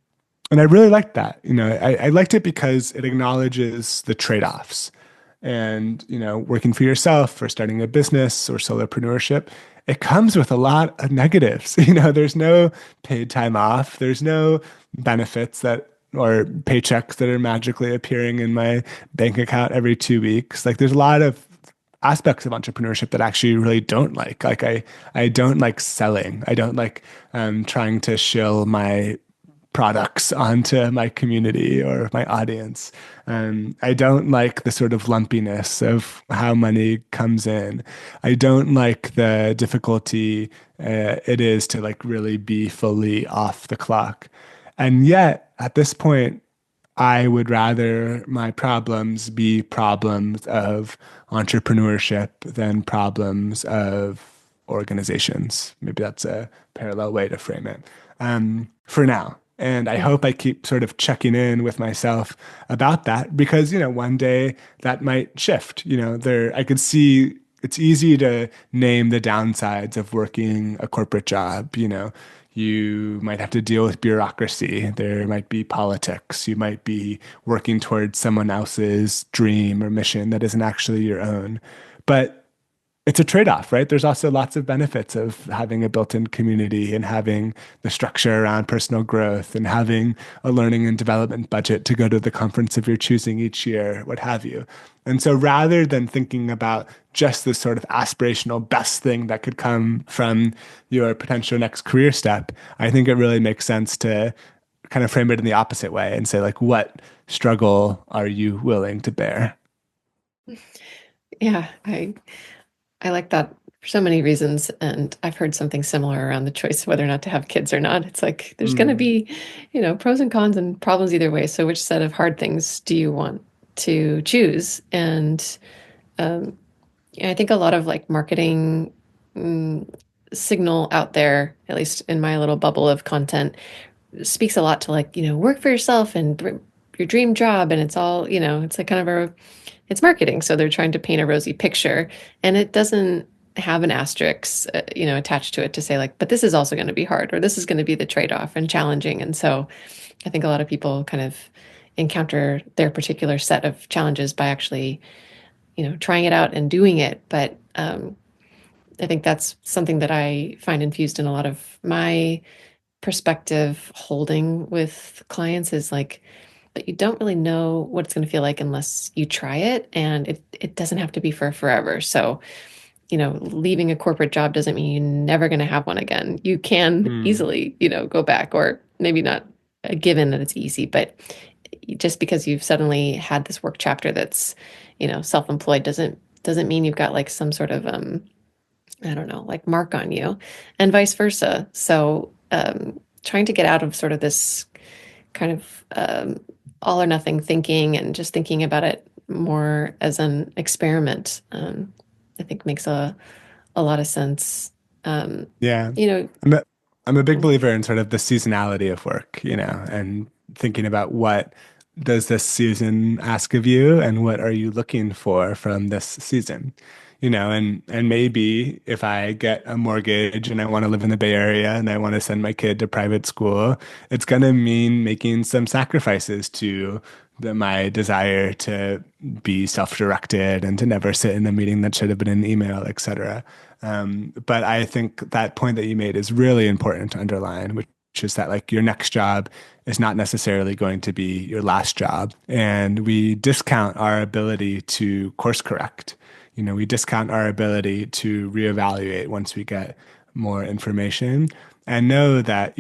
and I really liked that. I liked it because it acknowledges the trade-offs. And, working for yourself or starting a business or solopreneurship, it comes with a lot of negatives. There's no paid time off. There's no benefits that or paychecks that are magically appearing in my bank account every 2 weeks. Like, there's a lot of aspects of entrepreneurship that I actually really don't like. Like, I don't like selling. I don't like trying to shill my products onto my community or my audience. I don't like the sort of lumpiness of how money comes in. I don't like the difficulty it is to like really be fully off the clock. And yet, at this point, I would rather my problems be problems of entrepreneurship than problems of organizations. Maybe that's a parallel way to frame it, for now. And I hope I keep sort of checking in with myself about that because, one day that might shift. I could see it's easy to name the downsides of working a corporate job. You might have to deal with bureaucracy. There might be politics. You might be working towards someone else's dream or mission that isn't actually your own. But it's a trade-off, right? There's also lots of benefits of having a built-in community and having the structure around personal growth and having a learning and development budget to go to the conference of your choosing each year, what have you. And so rather than thinking about just this sort of aspirational best thing that could come from your potential next career step, I think it really makes sense to kind of frame it in the opposite way and say, like, what struggle are you willing to bear? Yeah, I like that for so many reasons, and I've heard something similar around the choice of whether or not to have kids or not. It's like there's going to Mm. be, pros and cons and problems either way. So which set of hard things do you want to choose? And yeah, I think a lot of like marketing mm, signal out there, at least in my little bubble of content, speaks a lot to like, work for yourself and your dream job. And it's all, it's like kind of it's marketing. So they're trying to paint a rosy picture. And it doesn't have an asterisk, attached to it to say like, but this is also going to be hard, or this is going to be the trade-off and challenging. And so I think a lot of people kind of encounter their particular set of challenges by actually, trying it out and doing it. But I think that's something that I find infused in a lot of my perspective holding with clients is like, but you don't really know what it's going to feel like unless you try it. And it doesn't have to be for forever. So, leaving a corporate job doesn't mean you're never going to have one again. You can Hmm. easily, go back, or maybe not a given that it's easy, but just because you've suddenly had this work chapter that's, self-employed doesn't mean you've got like some sort of I don't know, like mark on you, and vice versa. So, trying to get out of sort of this kind of all or nothing thinking and just thinking about it more as an experiment, I think makes a lot of sense. Um, Yeah. you know, I'm a, I'm a big believer in sort of the seasonality of work, and thinking about what does this season ask of you and what are you looking for from this season? And maybe if I get a mortgage and I want to live in the Bay Area and I want to send my kid to private school, it's going to mean making some sacrifices to my desire to be self-directed and to never sit in a meeting that should have been an email, et cetera. But I think that point that you made is really important to underline, which is that like your next job is not necessarily going to be your last job. And we discount our ability to course correct. We discount our ability to reevaluate once we get more information and know that,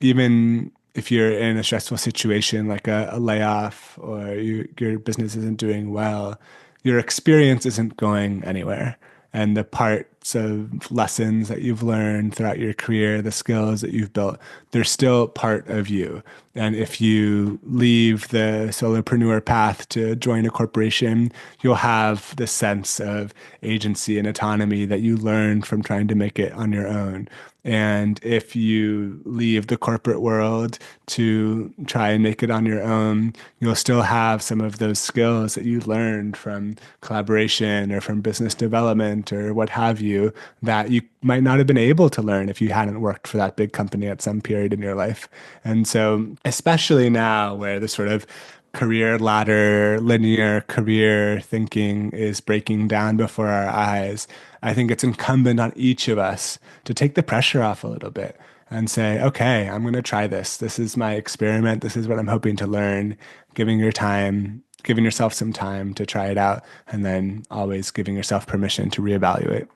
even if you're in a stressful situation like a layoff or your business isn't doing well, your experience isn't going anywhere. And the parts of lessons that you've learned throughout your career, the skills that you've built, they're still part of you. And if you leave the solopreneur path to join a corporation, you'll have the sense of agency and autonomy that you learned from trying to make it on your own. And if you leave the corporate world to try and make it on your own, you'll still have some of those skills that you learned from collaboration or from business development or what have you that you might not have been able to learn if you hadn't worked for that big company at some period in your life. And so, especially now where the sort of career ladder, linear career thinking is breaking down before our eyes, I think it's incumbent on each of us to take the pressure off a little bit and say, okay, I'm going to try this. This is my experiment. This is what I'm hoping to learn. Giving yourself some time to try it out, and then always giving yourself permission to reevaluate.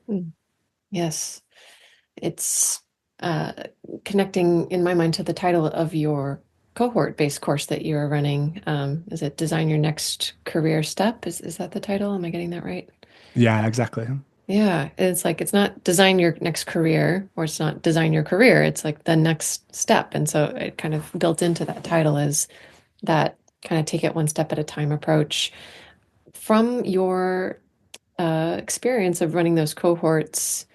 mm, yes, it's uh, connecting in my mind to the title of your cohort-based course that you are running. Is it Design Your Next Career Step? Is that the title? Am I getting that right? Yeah, exactly. Yeah, it's like it's not design your next career or it's not design your career. It's like the next step. And so it kind of built into that title is that kind of take it one step at a time approach. From your experience of running those cohorts,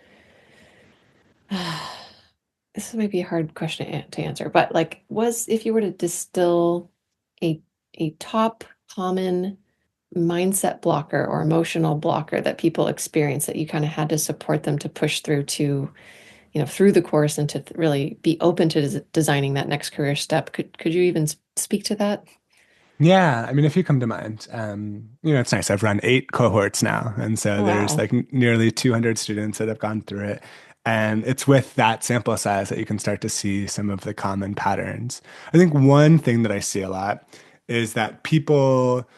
this might be a hard question to answer, but like, was if you were to distill a top common mindset blocker or emotional blocker that people experience that you kind of had to support them to push through to, through the course and to really be open to designing that next career step. Could you even speak to that? Yeah, I mean, if you come to mind, it's nice. I've run 8 cohorts now, and so Oh, there's wow. like nearly 200 students that have gone through it, and it's with that sample size that you can start to see some of the common patterns. I think one thing that I see a lot is that people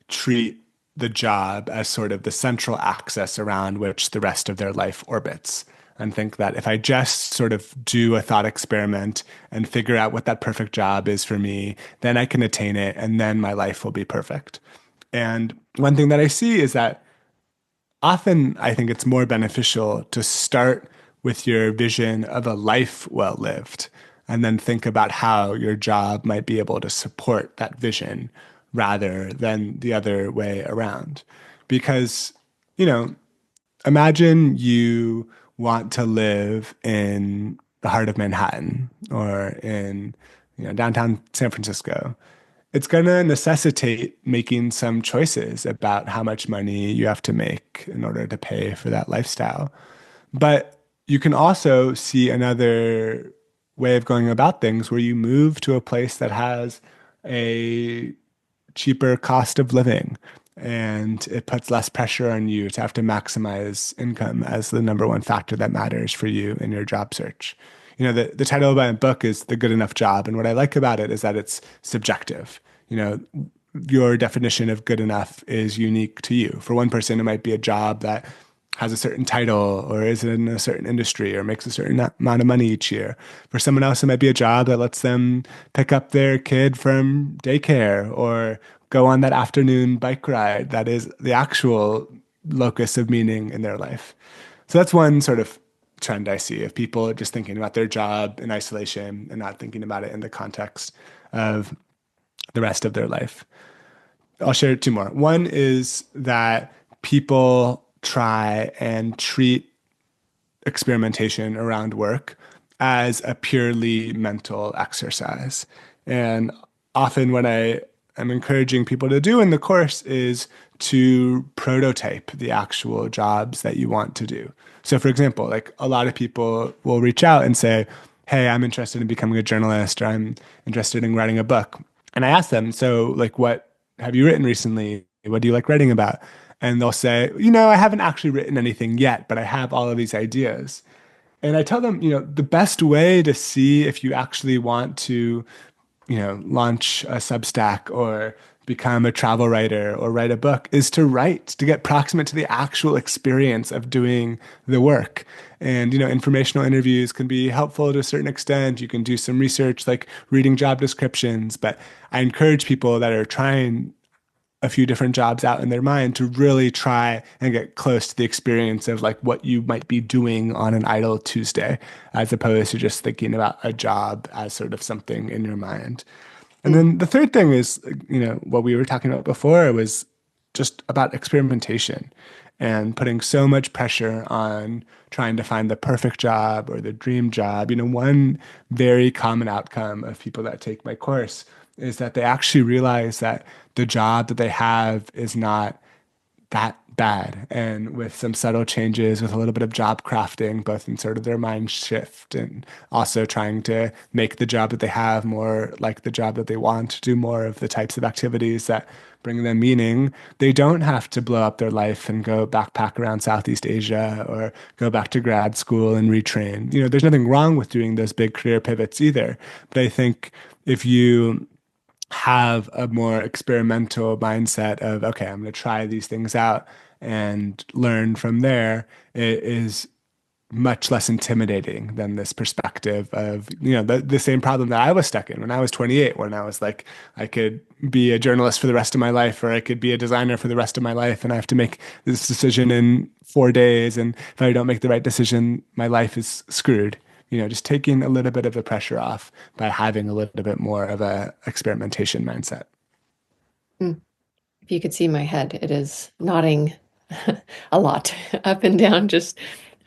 treat the job as sort of the central axis around which the rest of their life orbits. And think that if I just sort of do a thought experiment and figure out what that perfect job is for me, then I can attain it and then my life will be perfect. And one thing that I see is that often I think it's more beneficial to start with your vision of a life well lived and then think about how your job might be able to support that vision rather than the other way around. Because, you know, imagine you want to live in the heart of Manhattan or in, downtown San Francisco. it's going to necessitate making some choices about how much money you have to make in order to pay for that lifestyle. But you can also see another way of going about things where you move to a place that has a cheaper cost of living, and it puts less pressure on you to have to maximize income as the number one factor that matters for you in your job search. The title of my book is The Good Enough Job. And what I like about it is that it's subjective. Your definition of good enough is unique to you. For one person, it might be a job that has a certain title or is in a certain industry or makes a certain amount of money each year. For someone else, it might be a job that lets them pick up their kid from daycare or go on that afternoon bike ride that is the actual locus of meaning in their life. So that's one sort of trend I see of people just thinking about their job in isolation and not thinking about it in the context of the rest of their life. I'll share two more. One is that people try and treat experimentation around work as a purely mental exercise. And often what I am encouraging people to do in the course is to prototype the actual jobs that you want to do. So for example, like a lot of people will reach out and say, "Hey, I'm interested in becoming a journalist, or I'm interested in writing a book." And I ask them, "So like what have you written recently? What do you like writing about?" And they'll say, "I haven't actually written anything yet, but I have all of these ideas." And I tell them, the best way to see if you actually want to, launch a Substack or become a travel writer or write a book is to write, to get proximate to the actual experience of doing the work. And, informational interviews can be helpful to a certain extent. You can do some research like reading job descriptions, but I encourage people that are trying a few different jobs out in their mind to really try and get close to the experience of like what you might be doing on an idle Tuesday, as opposed to just thinking about a job as sort of something in your mind. And Mm. then the third thing is, what we were talking about before was just about experimentation and putting so much pressure on trying to find the perfect job or the dream job. One very common outcome of people that take my course is that they actually realize that the job that they have is not that bad. And with some subtle changes, with a little bit of job crafting, both in sort of their mind shift and also trying to make the job that they have more like the job that they want, to do more of the types of activities that bring them meaning, they don't have to blow up their life and go backpack around Southeast Asia or go back to grad school and retrain. There's nothing wrong with doing those big career pivots either. But I think if you have a more experimental mindset of, okay, I'm going to try these things out and learn from there, it is much less intimidating than this perspective of, the same problem that I was stuck in when I was 28, when I was like, I could be a journalist for the rest of my life, or I could be a designer for the rest of my life. And I have to make this decision in 4 days. And if I don't make the right decision, my life is screwed. Just taking a little bit of the pressure off by having a little bit more of a experimentation mindset. Mm. If you could see my head, it is nodding a lot up and down. Just,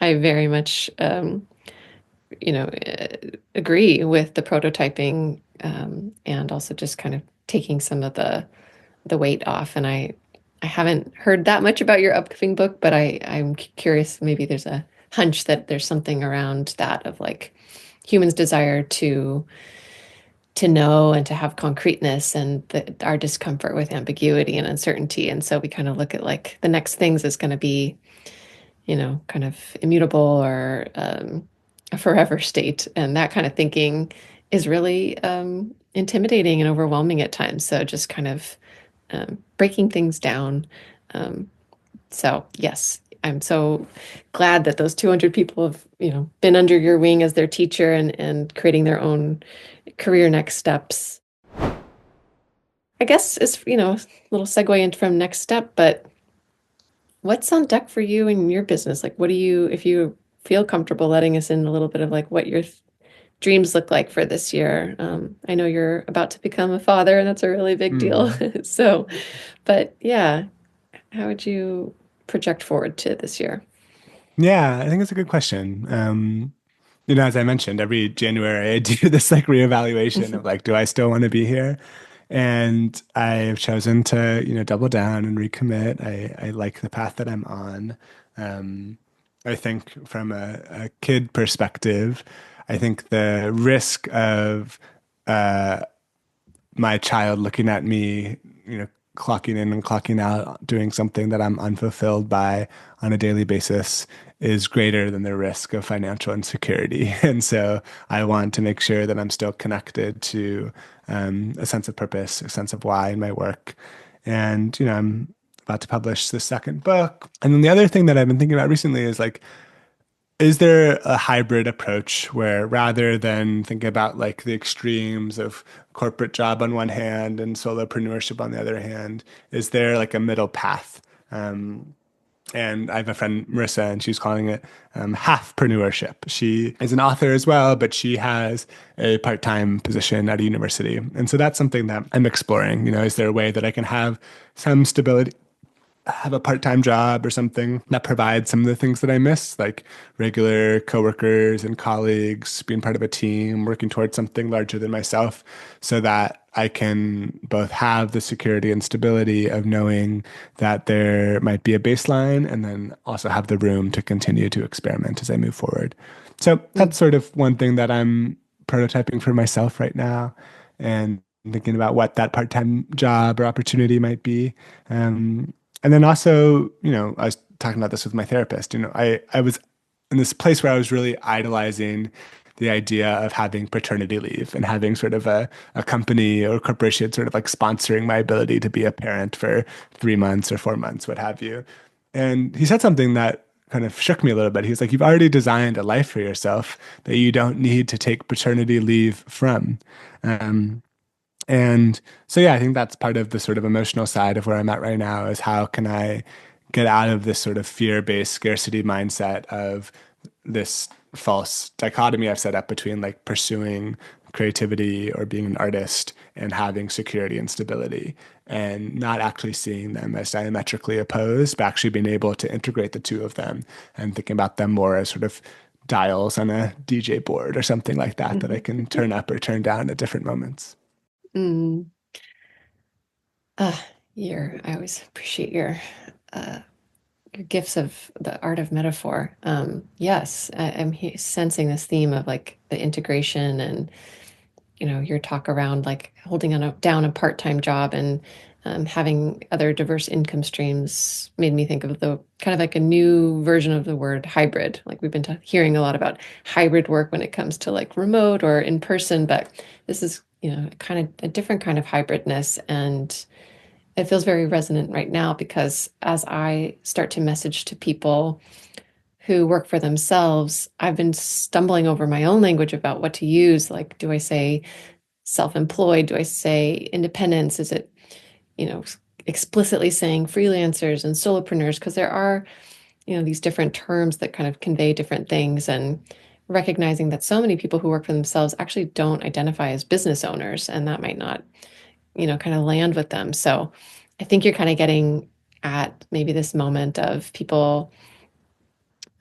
I very much, agree with the prototyping, and also just kind of taking some of the weight off. And I haven't heard that much about your upcoming book, but I'm curious. Maybe there's a hunch that there's something around that of like humans' desire to know and to have concreteness, and our discomfort with ambiguity and uncertainty. And so we kind of look at like the next things is going to be, kind of immutable or a forever state. And that kind of thinking is really intimidating and overwhelming at times. So just kind of breaking things down. Um, so yes, I'm so glad that those 200 people have, been under your wing as their teacher and creating their own career next steps. I guess it's, a little segue into from next step, but what's on deck for you and your business? Like, what do you, if you feel comfortable letting us in a little bit of like what your dreams look like for this year? I know you're about to become a father, and that's a really big deal. Mm. So, but yeah, how would you project forward to this year? Yeah, I think it's a good question. As I mentioned, every January I do this like reevaluation of like, do I still want to be here? And I've chosen to, double down and recommit. I like the path that I'm on. Um, I think from a kid perspective, I think the risk of my child looking at me, clocking in and clocking out, doing something that I'm unfulfilled by on a daily basis is greater than the risk of financial insecurity. And so I want to make sure that I'm still connected to a sense of purpose, a sense of why in my work. And, I'm about to publish the second book. And then the other thing that I've been thinking about recently is like, is there a hybrid approach where rather than thinking about like the extremes of corporate job on one hand and solopreneurship on the other hand, is there like a middle path? And I have a friend, Marissa, and she's calling it halfpreneurship. She is an author as well, but she has a part-time position at a university. And so that's something that I'm exploring. Is there a way that I can have some stability, have a part-time job or something that provides some of the things that I miss, like regular coworkers and colleagues, being part of a team, working towards something larger than myself, so that I can both have the security and stability of knowing that there might be a baseline and then also have the room to continue to experiment as I move forward. So Mm. that's sort of one thing that I'm prototyping for myself right now and thinking about what that part-time job or opportunity might be. And then also, I was talking about this with my therapist. I was in this place where I was really idolizing the idea of having paternity leave and having sort of a company or corporation sort of like sponsoring my ability to be a parent for 3 months or 4 months, what have you. And he said something that kind of shook me a little bit. He was like, you've already designed a life for yourself that you don't need to take paternity leave from. Um, and so, yeah, I think that's part of the sort of emotional side of where I'm at right now is how can I get out of this sort of fear-based scarcity mindset of this false dichotomy I've set up between like pursuing creativity or being an artist and having security and stability and not actually seeing them as diametrically opposed, but actually being able to integrate the two of them and thinking about them more as sort of dials on a DJ board or something like that that I can turn up or turn down at different moments. Mm. Ah, I always appreciate uh, your gifts of the art of metaphor. Yes, I'm sensing this theme of like the integration and your talk around like holding down a part-time job and having other diverse income streams made me think of the kind of like a new version of the word hybrid. Like we've been hearing a lot about hybrid work when it comes to like remote or in person, but this is kind of a different kind of hybridness, and it feels very resonant right now because as I start to message to people who work for themselves, I've been stumbling over my own language about what to use. Like, do I say self-employed? Do I say independence? Is it, you know, explicitly saying freelancers and solopreneurs? Because there are, these different terms that kind of convey different things, and recognizing that so many people who work for themselves actually don't identify as business owners, and that might not, kind of land with them. So I think you're kind of getting at maybe this moment of people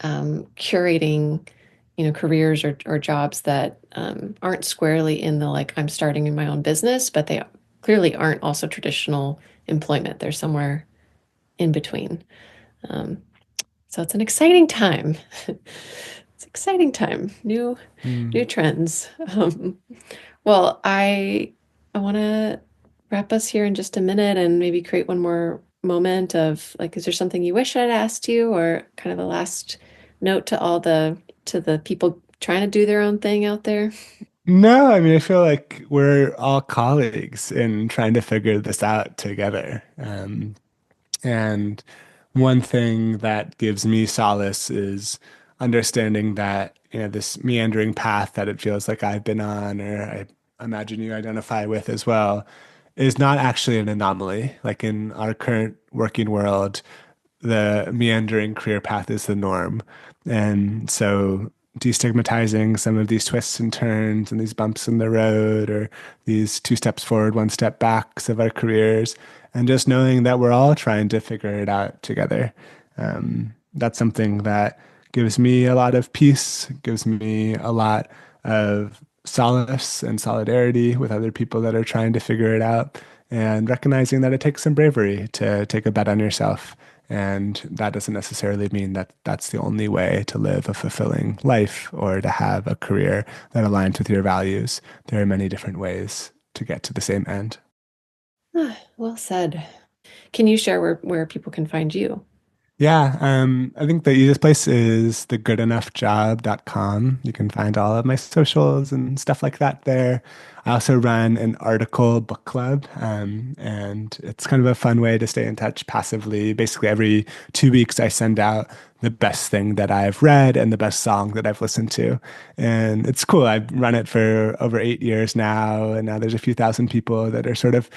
curating, careers or jobs that aren't squarely in the like I'm starting in my own business, but they clearly aren't also traditional employment. They're somewhere in between. Um, so it's an exciting time. It's an exciting time. New Mm. trends. Well, I want to wrap us here in just a minute and maybe create one more moment of like, is there something you wish I'd asked you, or kind of a last note to the people trying to do their own thing out there? No, I mean, I feel like we're all colleagues in trying to figure this out together. And one thing that gives me solace is understanding that, this meandering path that it feels like I've been on, or I imagine you identify with as well, is not actually an anomaly. Like in our current working world, the meandering career path is the norm. And so destigmatizing some of these twists and turns and these bumps in the road or these 2 steps forward, 1 step backs of our careers, and just knowing that we're all trying to figure it out together. That's something that gives me a lot of peace, gives me a lot of solace and solidarity with other people that are trying to figure it out, and recognizing that it takes some bravery to take a bet on yourself. And that doesn't necessarily mean that that's the only way to live a fulfilling life or to have a career that aligns with your values. There are many different ways to get to the same end. Well said. Can you share where people can find you? Yeah, I think the easiest place is thegoodenoughjob.com. You can find all of my socials and stuff like that there. I also run an article book club, and it's kind of a fun way to stay in touch passively. Basically, every 2 weeks, I send out the best thing that I've read and the best song that I've listened to. And it's cool. I've run it for over 8 years now, and now there's a few thousand people that are sort of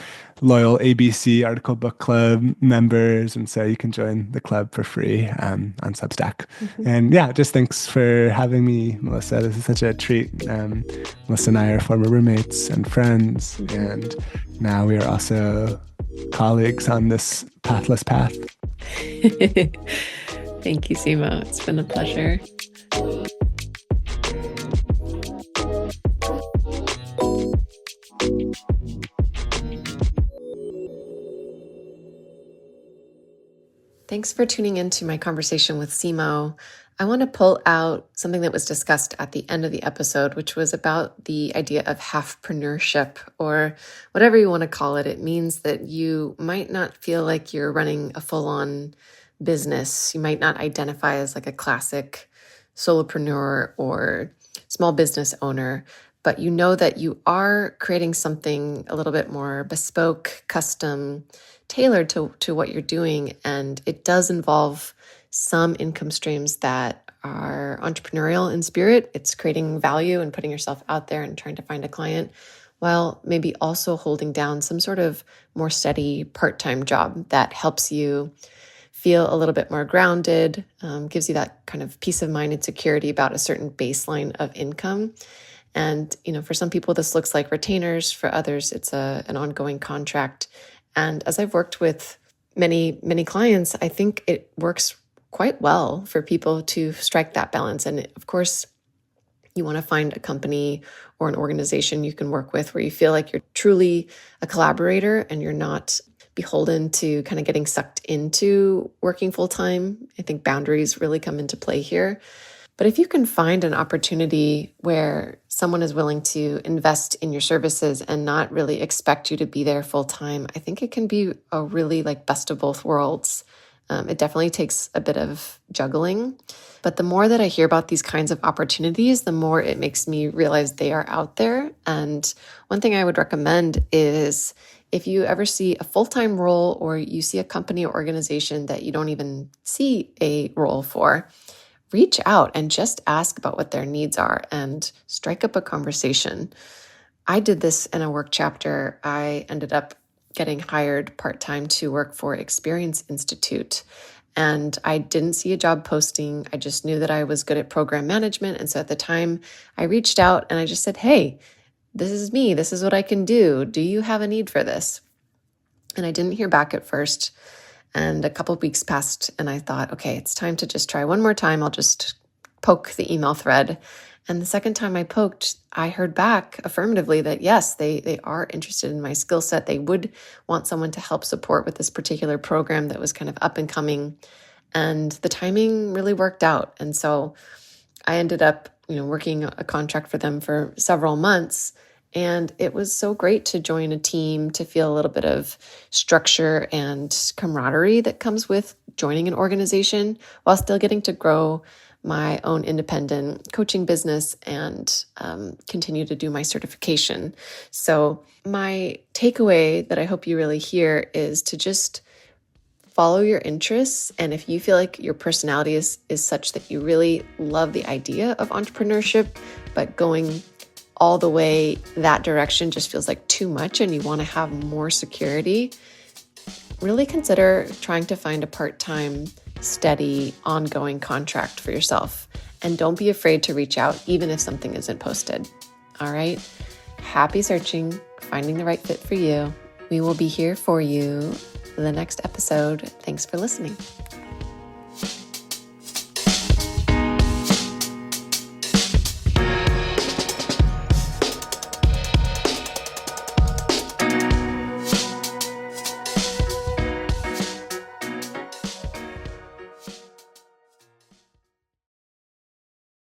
loyal ABC Article Book Club members. And so you can join the club for free on Substack. And yeah, just thanks for having me, Melissa. This is such a treat. Melissa and I are former roommates and friends, and now we are also colleagues on this pathless path. Thank you, Simo. It's been a pleasure. Thanks for tuning into my conversation with Simo. I want to pull out something that was discussed at the end of the episode, which was about the idea of halfpreneurship, or whatever you want to call it. It means that you might not feel like you're running a full-on business. You might not identify as like a classic solopreneur or small business owner, but you know that you are creating something a little bit more bespoke, custom, tailored to what you're doing. And it does involve some income streams that are entrepreneurial in spirit. It's creating value and putting yourself out there and trying to find a client, while maybe also holding down some sort of more steady part-time job that helps you feel a little bit more grounded, gives you that kind of peace of mind and security about a certain baseline of income. And, for some people, this looks like retainers. For others, it's an ongoing contract. And as I've worked with many, many clients, I think it works quite well for people to strike that balance. And of course, you want to find a company or an organization you can work with where you feel like you're truly a collaborator and you're not beholden to kind of getting sucked into working full time. I think boundaries really come into play here. But if you can find an opportunity where someone is willing to invest in your services and not really expect you to be there full time, I think it can be a really like best of both worlds. It definitely takes a bit of juggling. But the more that I hear about these kinds of opportunities, the more it makes me realize they are out there. And one thing I would recommend is if you ever see a full-time role or you see a company or organization that you don't even see a role for, reach out and just ask about what their needs are and strike up a conversation. I did this in a work chapter. I ended up getting hired part-time to work for Experience Institute. And I didn't see a job posting. I just knew that I was good at program management. And so at the time I reached out and I just said, hey, this is me. This is what I can do. Do you have a need for this? And I didn't hear back at first. And a couple of weeks passed and I thought, okay, it's time to just try one more time. I'll just poke the email thread. And the second time I poked, I heard back affirmatively that yes, they are interested in my skill set. They would want someone to help support with this particular program that was kind of up and coming. And the timing really worked out. And so I ended up, working a contract for them for several months. And it was so great to join a team, to feel a little bit of structure and camaraderie that comes with joining an organization while still getting to grow my own independent coaching business and continue to do my certification. So my takeaway that I hope you really hear is to just follow your interests. And if you feel like your personality is such that you really love the idea of entrepreneurship, but going all the way that direction just feels like too much and you want to have more security, really consider trying to find a part-time, steady, ongoing contract for yourself. And don't be afraid to reach out, even if something isn't posted. All right? Happy searching, finding the right fit for you. We will be here for you the next episode. Thanks for listening.